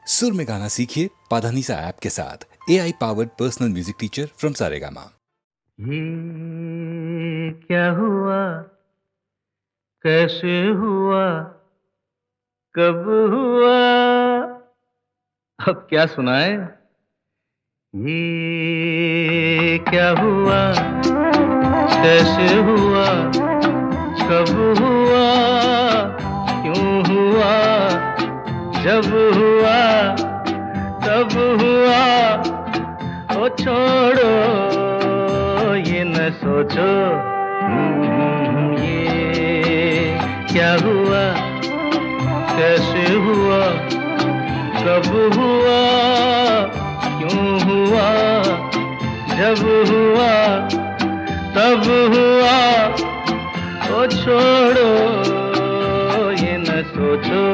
सुर में गाना सीखिए पाधानीसा ऐप के साथ। AI powered personal music teacher from Saregama. ये क्या हुआ, कैसे हुआ, कब हुआ, अब क्या सुनाए। ये क्या हुआ, कैसे हुआ, कब हुआ, क्यों हुआ, जब हुआ तब हुआ। ओ छोड़ो ये न सोचो, ये क्या हुआ, कैसे हुआ, कब हुआ, क्यों हुआ, जब हुआ तब हुआ। ओ छोड़ो ये न सोचो,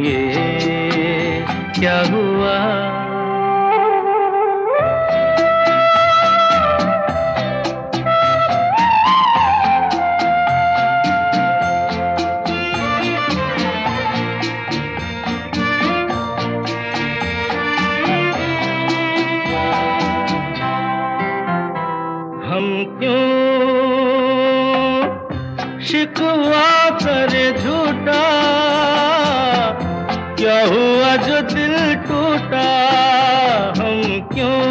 ये क्या हुआ। हम क्यों शिकवा करे झूठा, क्या हुआ जो दिल टूटा। हम क्यों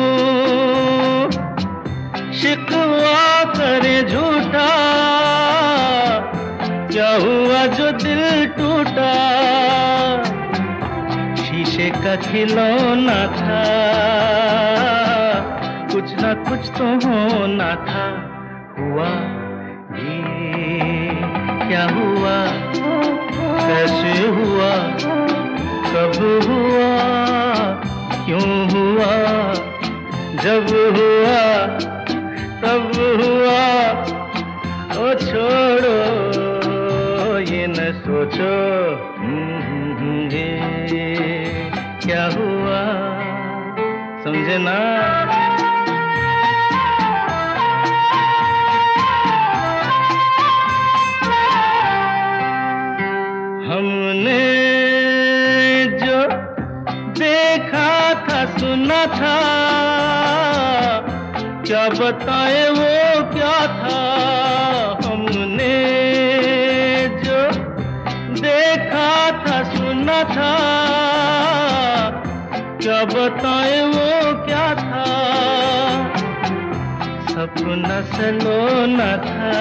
शिकवा करे झूठा, क्या हुआ जो दिल टूटा। शीशे का खिलौना था, कुछ ना कुछ तो होना था। हुआ ये क्या हुआ, कैसे हुआ, कब हुआ, क्यों हुआ, जब हुआ तब हुआ। ओ छोड़ो ये न सोचो, ये क्या हुआ। समझे ना। हमने जो देखा था सुना था, क्या बताए वो क्या था। हमने जो देखा था सुना था, क्या बताए वो क्या था। सपना सलोना था,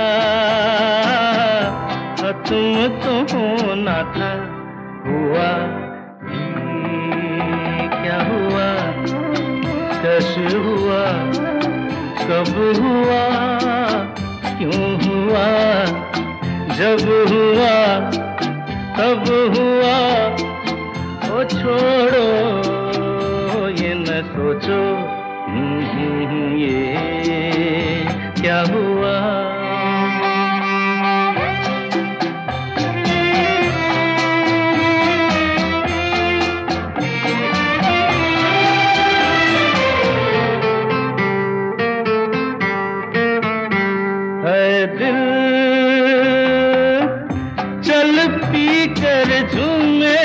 तुम तो होना था। हुआ ये क्या हुआ, कैसे हुआ, कब हुआ, क्यों हुआ, जब हुआ तब हुआ। ओ छोड़ो ये न सोचो, ये क्या हुआ। दिल चल पी कर झूमे,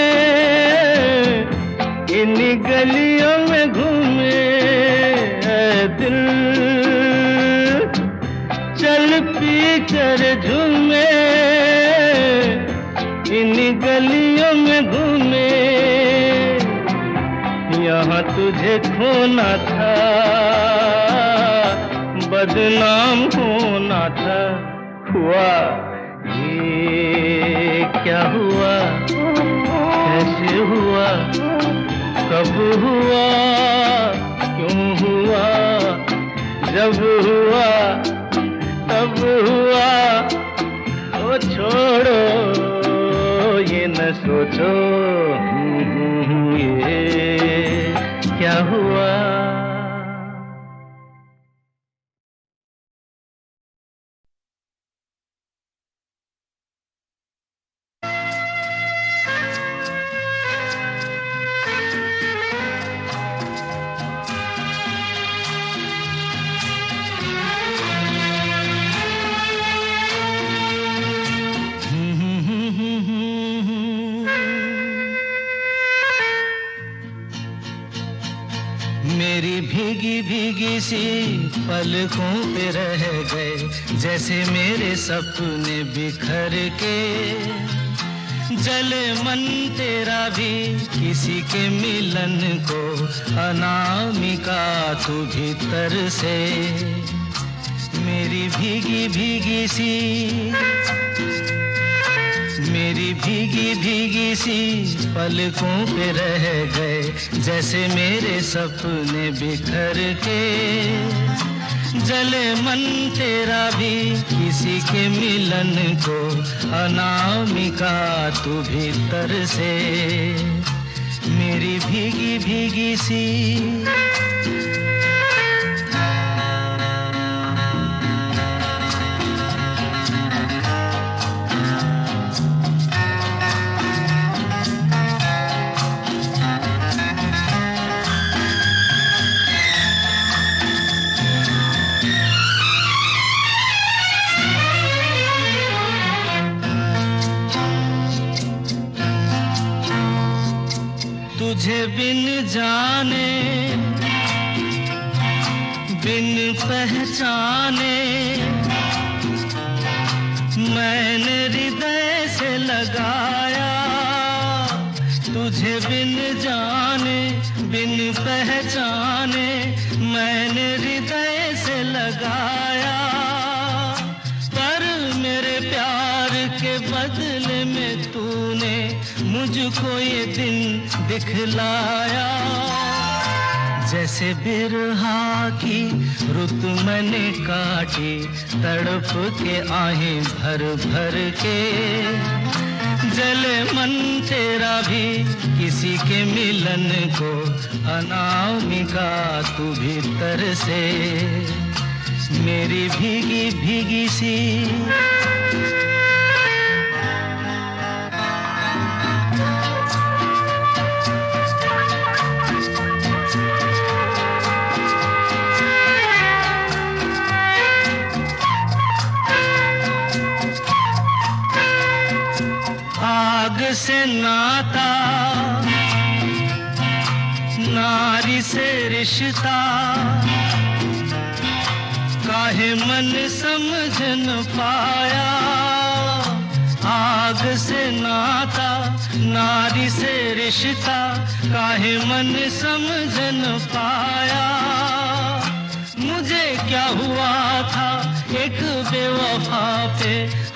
इन गलियों में घूमे। दिल चल पी कर झूमे, इन गलियों में घूमे। यहाँ तुझे खोना था, बदनाम होना था। हुआ ये क्या हुआ, कैसे हुआ, कब हुआ, क्यों हुआ, जब हुआ तब हुआ। ओ छोड़ो ये न सोचो, ये क्या हुआ। मेरी भीगी भीगी सी पलकों पे रह गए जैसे मेरे सपने बिखर के। जले मन तेरा भी किसी के मिलन को, अनामिका तू भीतर से। मेरी भीगी भीगी सी, मेरी भीगी भीगी सी पलकों पे रह गए जैसे मेरे सपने बिखर के। जले मन तेरा भी किसी के मिलन को, अनामिका तू भीतर से। मेरी भीगी भीगी सी। तुझे बिन जाने बिन पहचाने मैंने हृदय से लगाया। तुझे बिन जाने बिन पहचाने मैंने हृदय से लगाया। पर मेरे प्यार के बदले में तूने मुझको ये दिन दिखलाया। जैसे बिरहा की रुत मैंने काटी, तड़प के आहें भर भर के। जले मन तेरा भी किसी के मिलन को, अनामिका तू भीतर से। मेरी भीगी भीगी सी। आग से नाता, नारी से रिश्ता, काहे मन समझ न पाया। आग से नाता, नारी से रिश्ता, काहे मन समझ न पाया। मुझे क्या हुआ था एक बेवफा पे,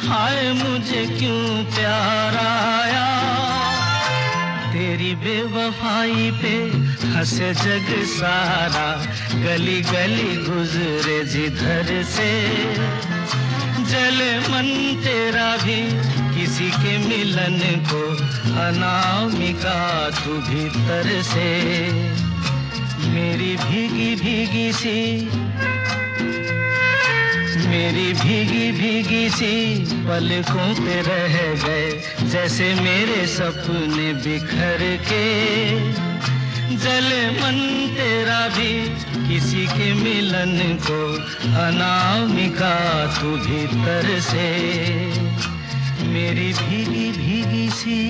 हाय मुझे क्यों प्यार आया। तेरी बेवफाई पे हंसे जग सारा, गली गली गुजरे जिधर से। जले मन तेरा भी किसी के मिलन को, अनामिका तू भीतर से। मेरी भीगी भीगी सी, मेरी भीगी भीगी सी पलकों पे रह गए जैसे मेरे सपने बिखर के। जले मन तेरा भी किसी के मिलन को, अनामिका तू भीतर से। मेरी भीगी भीगी सी।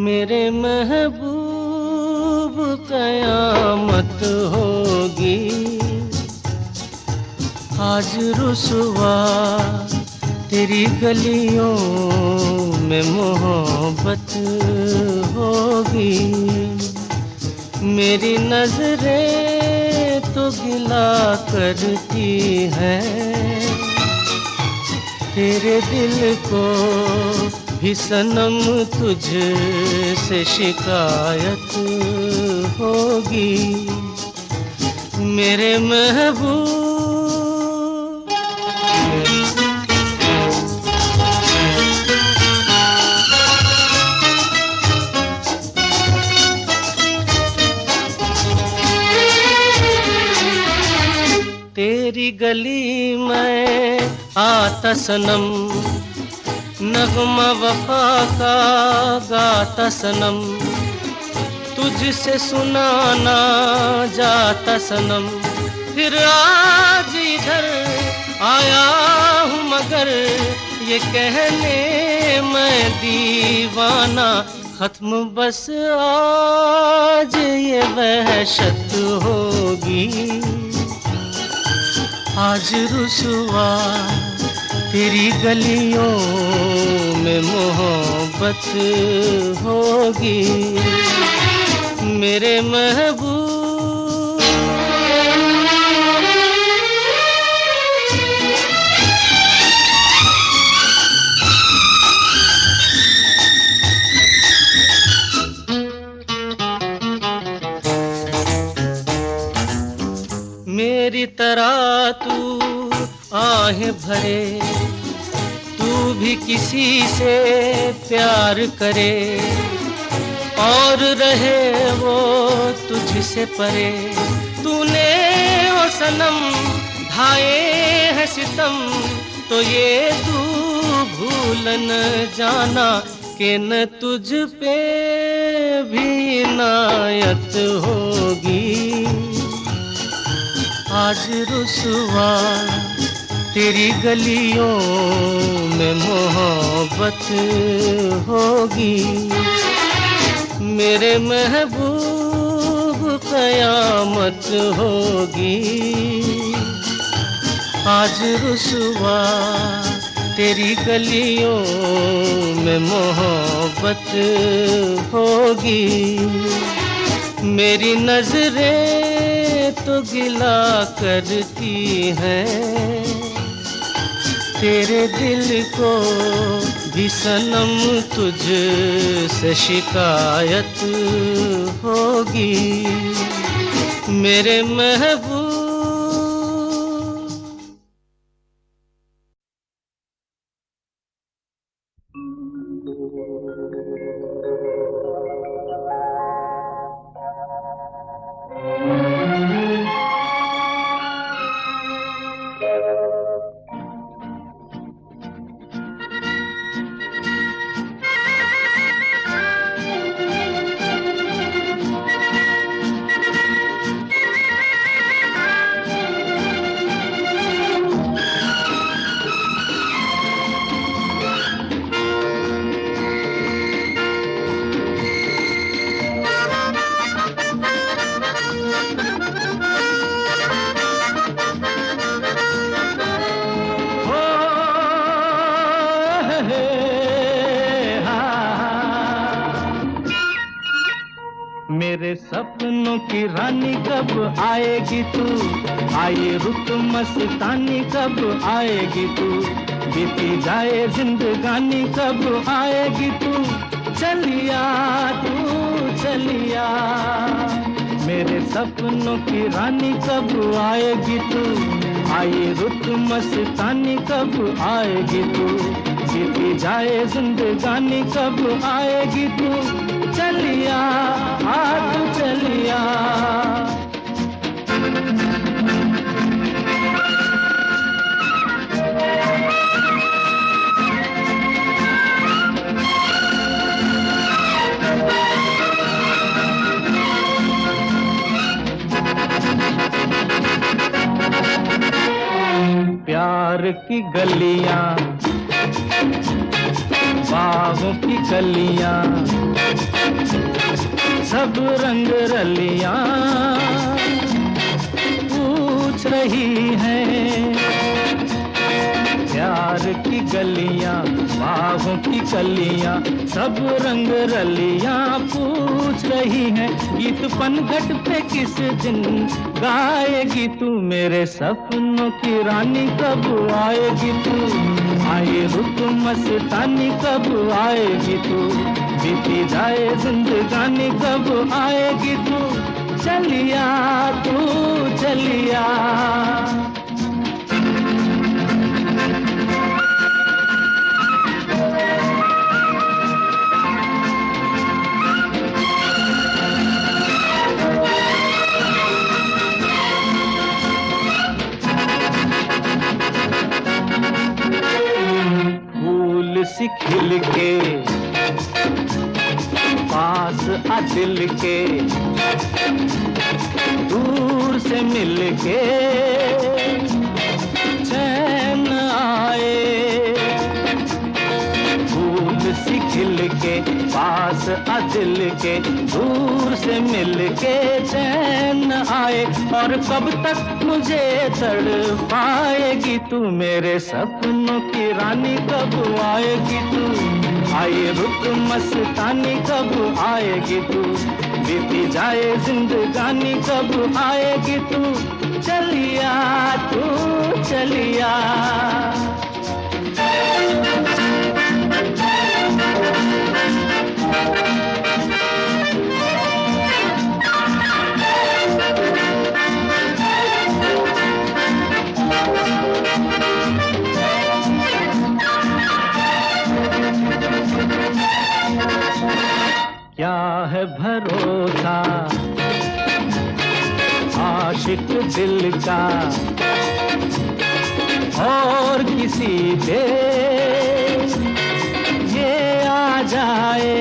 मेरे महबूब कयामत होगी, आज रुसवा तेरी गलियों में मोहब्बत होगी। मेरी नजरें तो गिला करती हैं, तेरे दिल को भी सनम तुझसे शिकायत होगी। मेरे महबूब तेरी गली में आता सनम, नगमा वफा का गाता सनम, तुझसे सुनाना जाता सनम। फिर आज इधर आया हूँ मगर ये कहने मैं दीवाना, खत्म बस आज ये वहशत होगी। आज रुसवा तेरी गलियों में मोहब्बत होगी मेरे महबूब। मेरी तरह तू आहें भरे, तू भी किसी से प्यार करे और रहे वो तुझसे परे। तूने ओ सनम ढाए है सितम, तो ये तू भूल न जाना कि न तुझ पे भी इनायत होगी। आज रुसवा तेरी गलियों में मोहब्बत होगी मेरे महबूब, कयामत होगी। आज रुसवा तेरी गलियों में मोहब्बत होगी। मेरी नजरें तो गिला करती हैं, तेरे दिल को भी सनम तुझ से शिकायत होगी मेरे महबूब। मेरे सपनों की रानी कब आएगी तू, आए रुत मस्तानी कब आएगी तू, बीती जाए जिंदगानी कब आएगी तू, चलिया तू चलिया। मेरे सपनों की रानी कब आएगी तू, आए रुत मस्तानी कब आएगी तू, बीती जाए जिंदगानी कब आएगी तू, चलिया आ तू चलिया। प्यार की गलियां, बागों की कलियां, सब रंग रलियां पूछ रही हैं। प्यार की गलियां, बागों की कलियां, सब रंग रलियां पूछ रही हैं। गीत पनघट पे किस दिन गाएगी तू, मेरे सपनों की रानी कब आएगी तू, आए रुत मस्तानी कब आएगी तू, बीती जाए जिंदगानी कब आएगी तू, चलिया तू चलिया। सी खिल के पास आ दिल के, दूर से मिल के चैन आए। फूल सी खिल के पास आ दिल के, दूर से मिल के चैन आए। और कब तक मुझे तड़पाएगी तू, मेरे सपनों की रानी कब आएगी तू। आए रुत मस्तानी कब आएगी तू, बीती जाए जिंदगानी कब आएगी तू। चलिया तू चलिया। क्या है भरोसा आशिक दिल का और किसी पे ये आ जाए।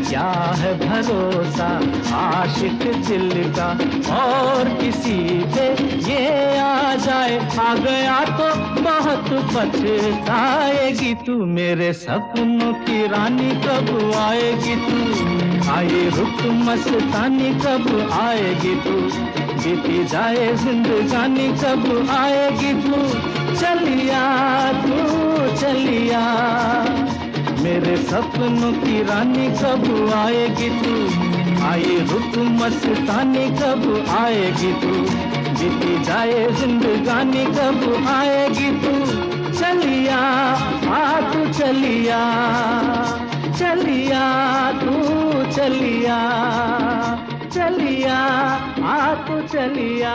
क्या है भरोसा आशिक दिल का और किसी पे ये आ जाए। आ गया तो बहुत पछताएगी तू, मेरे सपनों की रानी कब आएगी तू। आए रुत मस्तानी कब आएगी तू, बीती जाए जिंदगानी कब आएगी तू। चलिया तू चलिया, मेरे सपनों की रानी कब आएगी तू। आए रुत मस्तानी कब आएगी तू, बीती जाए जिंदगानी कब आएगी तू। चलिया आ तू चलिया, चलिया तू चलिया, चलिया आ तू चलिया।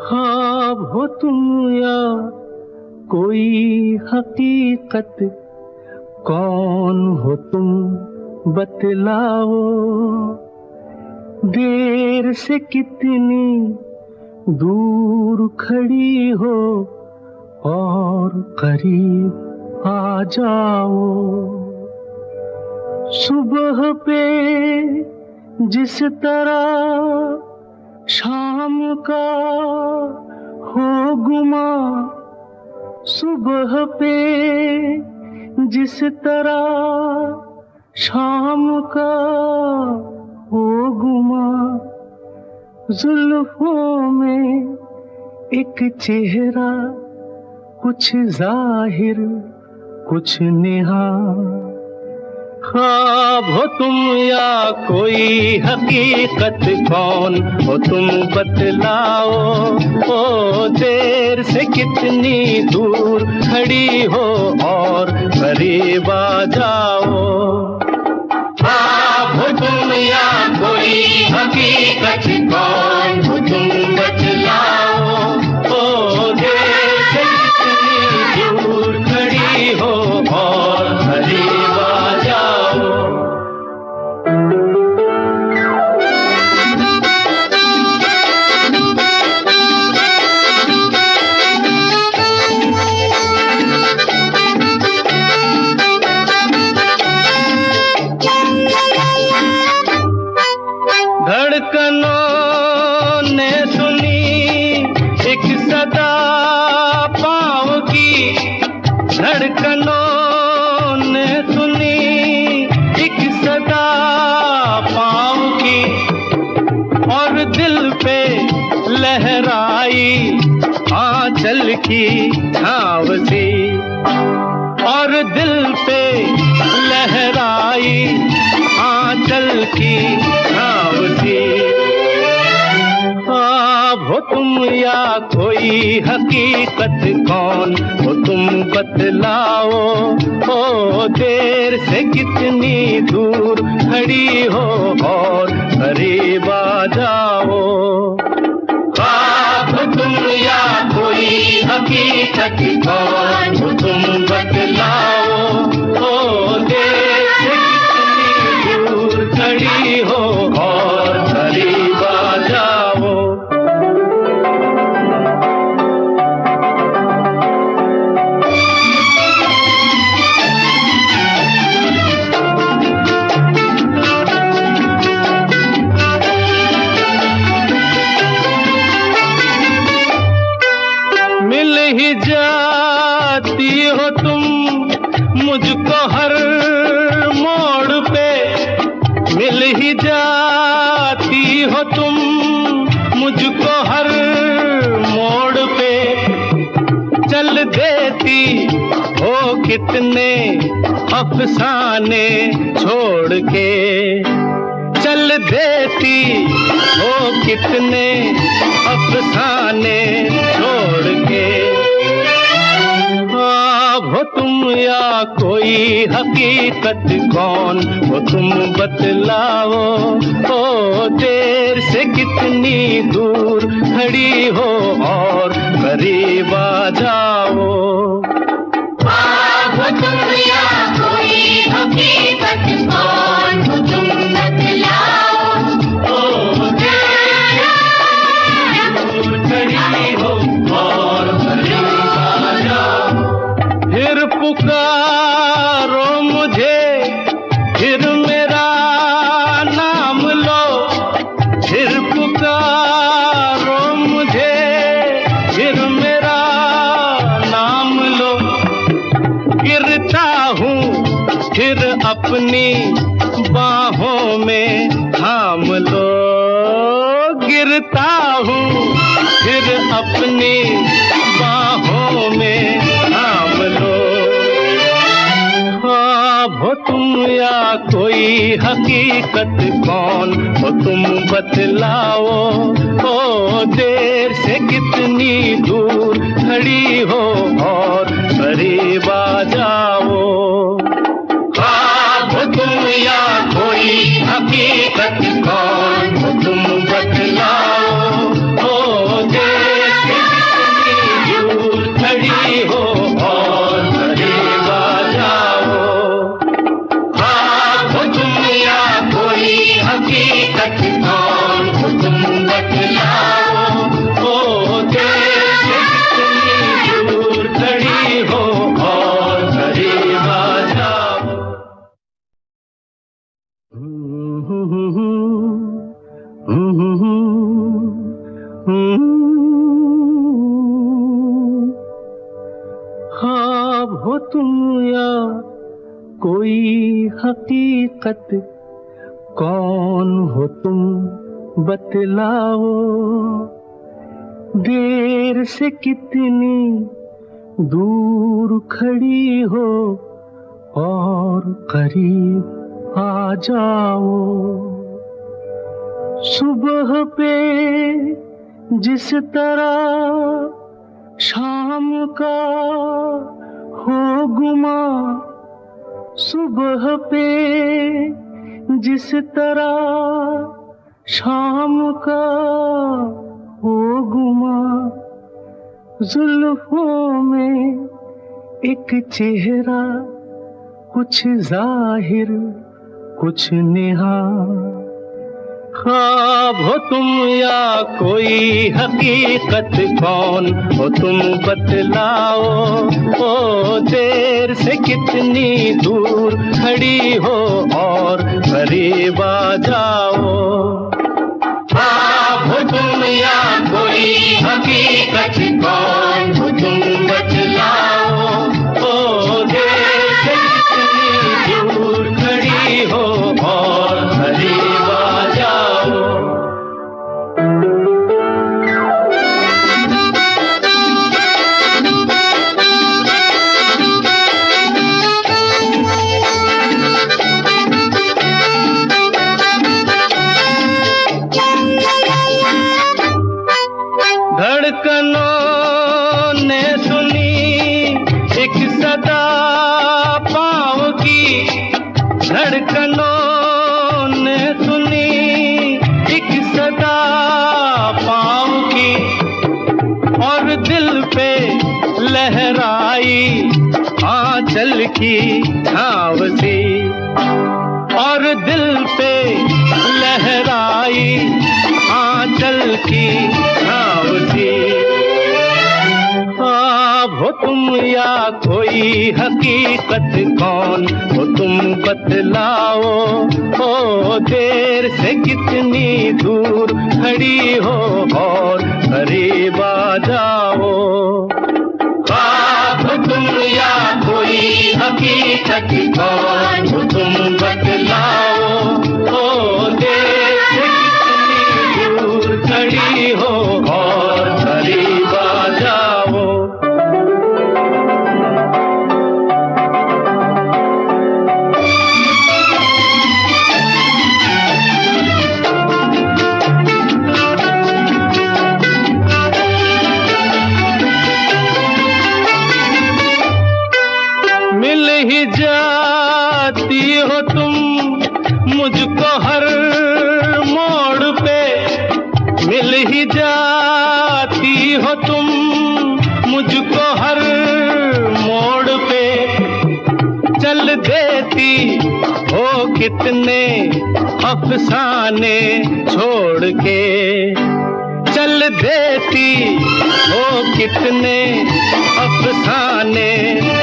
ख्वाब हो तुम या कोई हकीकत, कौन हो तुम बतलाओ। देर से कितनी दूर खड़ी हो और करीब आ जाओ। सुबह पे जिस तरह शाम का हो गुमा, सुबह पे जिस तरह शाम का हो गुमा। जुल्फों में एक चेहरा, कुछ जाहिर कुछ नेहा। ख्वाब हो तुम या कोई हकीकत, कौन हो तुम बतलाओ। ओ देर से कितनी दूर खड़ी हो और करीब आ जाओ। ख्वाब हो तुम या कोई हकीकत, कौन हो तुम बतलाओ। ओ देर से कितनी दूर खड़ी हो और करीब आ जाओ। धड़कनों ने सुनी एक सदा पाँव की, धड़कनों ने सुनी एक सदा पाँव की। और दिल पे लहराई आंचल की छाँव सी, और दिल पे लहराई आंचल की छाँव सी। ख्वाब हो तुम या कोई हकीकत, कौन हो तुम बतलाओ। ओ देर से कितनी दूर खड़ी हो और करीब आ जाओ। ख्वाब हो तुम या कोई हकीकत, कौन हो तुम बतलाओ। ओ ही जाती हो तुम मुझको हर मोड़ पे, मिल ही जाती हो तुम मुझको हर मोड़ पे, चल देती हो कितने अफसाने छोड़ के, चल देती हो कितने अफसाने छोड़ के। ख्वाब हो तुम या कोई हकीकत, कौन हो तुम बतलाओ, ओ देर से कितनी दूर खड़ी हो और करीब आ जाओ। ख्वाब हो तुम या कोई हकीकत, कौन हो तुम बतलाओ, ओ देर से दूर खड़ी हो और करीब आ जाओ। फिर पुकारो मुझे, फिर मेरा नाम लो, फिर पुकारो मुझे, फिर मेरा नाम लो। गिरता हूँ फिर अपनी बाहों में थाम लो, गिरता हूँ फिर अपनी बाहों में थाम लो। ख्वाब हो तुम या कोई हकीकत, कौन हो तुम बतलाओ, ओ देर से कितनी दूर खड़ी हो और करीब आ जाओ। ख्वाब हो तुम या कोई हकीकत, कौन हो तुम बतलाओ, ओ देर से कितनी दूर खड़ी हो और करीब आ जाओ। ख्वाब हो तुम या कोई हकीकत, कौन हो तुम बतलाओ, ओ देर से कितनी दूर खड़ी हो और करीब आ जाओ। ख्वाब हो तुम या कोई हकीकत, कौन हो तुम बतलाओ, देर से कितनी दूर खड़ी हो और करीब आ जाओ। सुबह पे जिस तरह शाम का हो गुमा, सुबह पे जिस तरह शाम का हो गुमा, जुल्फों में एक चेहरा, कुछ जाहिर कुछ नेहा। ख्वाब हो तुम या कोई हकीकत, कौन हो तुम बतलाओ, ओ देर से कितनी दूर खड़ी हो और करीब आ जाओ। ख्वाब हो तुम या कोई हकीकत, कौन हो तुम बतलाओ, ओ देर से कितनी दूर खड़ी हो और करीब आ जाओ। धड़कनों ने सुनी एक सदा पाँव की, धड़कनों ने सुनी एक सदा पाँव की, और दिल पे लहराई आंचल की छाँव सी, और दिल पे लहराई आंचल की छाँव सी। ख्वाब हो तुम या कोई हकीकत, कौन हो तुम बतलाओ, ओ देर से कितनी दूर खड़ी हो और करीब आ जाओ। हो तुम मुझको हर मोड़ पे चल देती हो कितने अफसाने छोड़ के, चल देती हो कितने अफसाने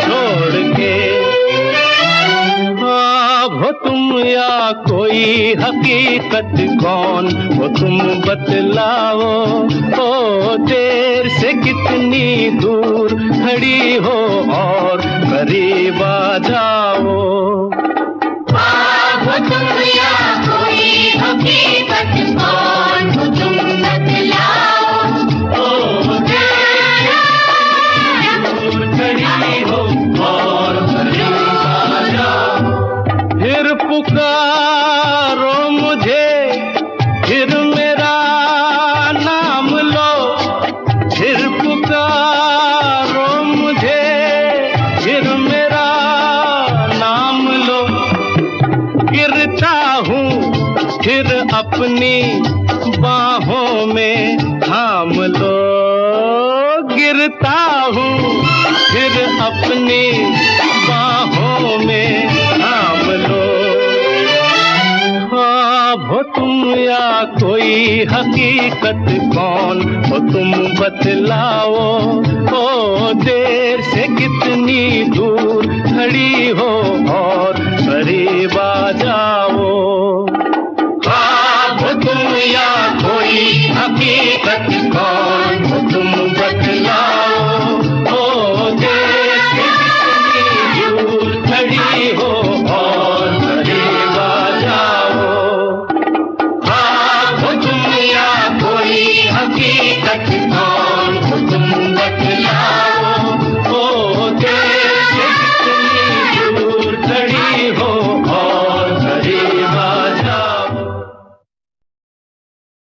छोड़ के। हो तुम या कोई हकीकत, कौन हो तुम बतलाओ। ओ देर से कितनी दूर खड़ी हो और करीब आ जाओ। हो तुम या कोई हकीकत, कौन हो तुम बतलाओ। ओ देर से दूर खड़ी हो और करीब आ जाओ। फिर पुकारो मुझे, फिर मेरा नाम लो, फिर पुकारो मुझे, फिर मेरा नाम लो। गिरता हूँ फिर अपनी बाहों में थाम लो, गिरता हूँ फिर अपनी बाहों में थाम लो। हो तुम या कोई हकीकत, कौन हो तुम बतलाओ। ओ देर से कितनी दूर खड़ी हो और करीब आ जाओ। हो तुम या कोई हकीकत,